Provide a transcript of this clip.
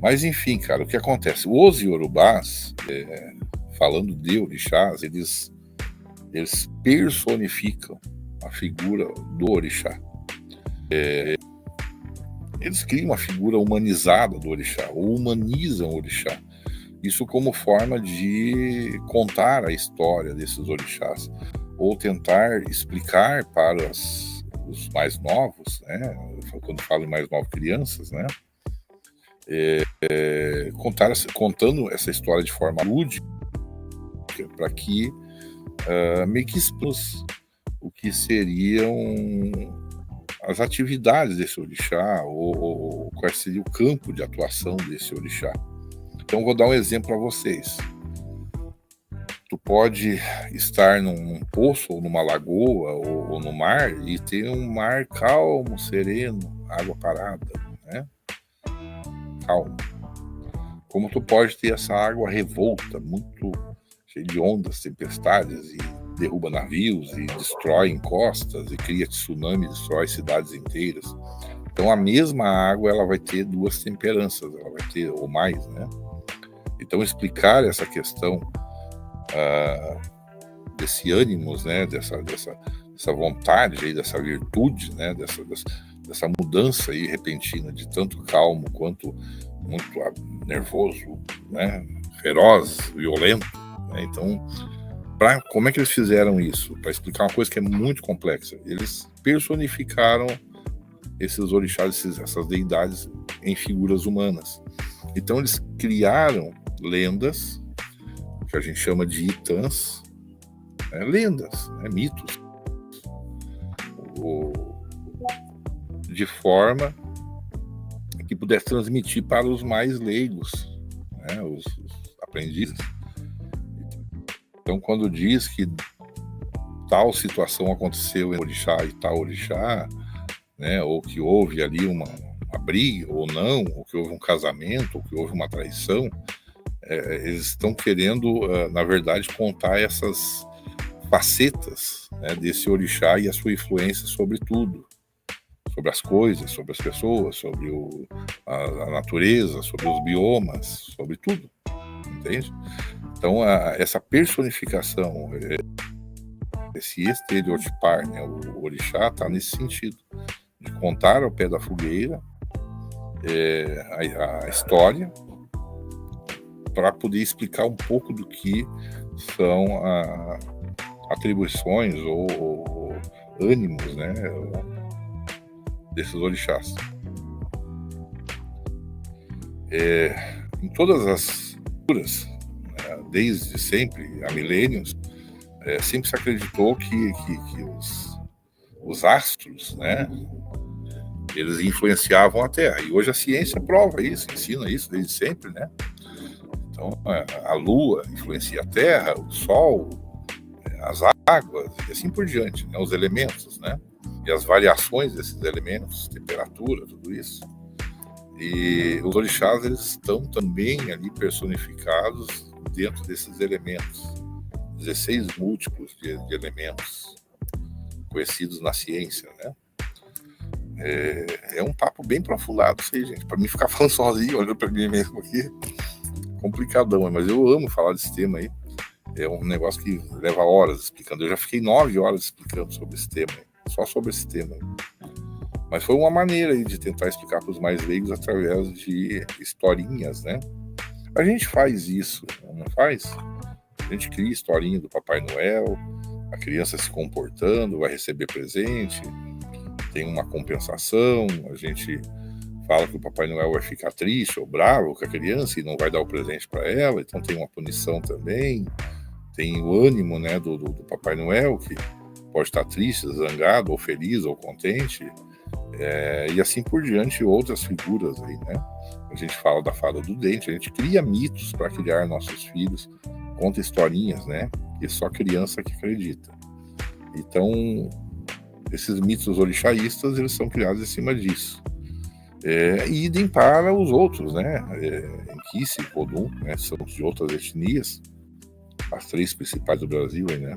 Mas enfim, cara, o que acontece? Os iorubás, falando de orixás, eles personificam a figura do orixá. Eles criam uma figura humanizada do orixá, ou humanizam o orixá. Isso como forma de contar a história desses orixás, ou tentar explicar para os mais novos, né? Quando falo em mais novos, crianças, né? Contando essa história de forma lúdica, para que meio que expus o que seriam as atividades desse orixá, ou qual seria o campo de atuação desse orixá. Então, vou dar um exemplo para vocês. Tu pode estar num poço, ou numa lagoa, ou no mar, e ter um mar calmo, sereno, água parada, né? Calmo. Como tu pode ter essa água revolta, muito cheia de ondas, tempestades, e derruba navios, e destrói encostas, e cria tsunami, destrói cidades inteiras. Então, a mesma água, ela vai ter duas temperanças, ela vai ter, ou mais, né? Então, explicar essa questão desse ânimos, né, dessa vontade, aí, dessa virtude, né, dessa mudança aí repentina de tanto calmo quanto muito nervoso, né, feroz, violento, né? Então, como é que eles fizeram isso? Para explicar uma coisa que é muito complexa. Eles personificaram esses orixás, essas deidades em figuras humanas. Então, eles criaram lendas, que a gente chama de itãs, né? Lendas, né? Mitos, de forma que pudesse transmitir para os mais leigos, né? Os aprendizes. Então, quando diz que tal situação aconteceu em orixá e tal orixá, né? Ou que houve ali uma briga, ou não, ou que houve um casamento, ou que houve uma traição, eles estão querendo, na verdade, contar essas facetas, né, desse orixá e a sua influência sobre tudo, sobre as coisas, sobre as pessoas, sobre a natureza, sobre os biomas, sobre tudo, entende? Então, essa personificação, esse estereotipar, né, o orixá está nesse sentido, de contar ao pé da fogueira a história, para poder explicar um pouco do que são atribuições ou ânimos, né, desses orixás. Em todas as culturas, né, desde sempre, há milênios, sempre se acreditou que os astros, né, eles influenciavam a Terra. E hoje a ciência prova isso, ensina isso desde sempre, né? Então, a Lua influencia a Terra, o Sol, as águas, e assim por diante, né? Os elementos, né? E as variações desses elementos, temperatura, tudo isso. E os orixás, eles estão também ali personificados dentro desses elementos. 16 múltiplos de elementos conhecidos na ciência, né? É um papo bem aprofundado, sei, gente. Para mim ficar falando sozinho, olhando para mim mesmo aqui, complicadão, mas eu amo falar desse tema aí. É um negócio que leva horas explicando. Eu já fiquei 9 horas explicando sobre esse tema, só sobre esse tema. Mas foi uma maneira aí de tentar explicar para os mais leigos através de historinhas, né? A gente faz isso, não faz? A gente cria historinha do Papai Noel, a criança se comportando, vai receber presente, tem uma compensação, a gente fala que o Papai Noel vai ficar triste ou bravo com a criança e não vai dar o presente para ela, então tem uma punição também, tem o ânimo, né, do Papai Noel, que pode estar triste, zangado, ou feliz, ou contente, e assim por diante, outras figuras aí, né? A gente fala da fada do dente, a gente cria mitos para criar nossos filhos, conta historinhas, né? E só criança que acredita. Então, esses mitos orixaístas, eles são criados em cima disso. E idem para os outros, né? Enquice, Vodun, né? São de outras etnias, as 3 principais do Brasil, né?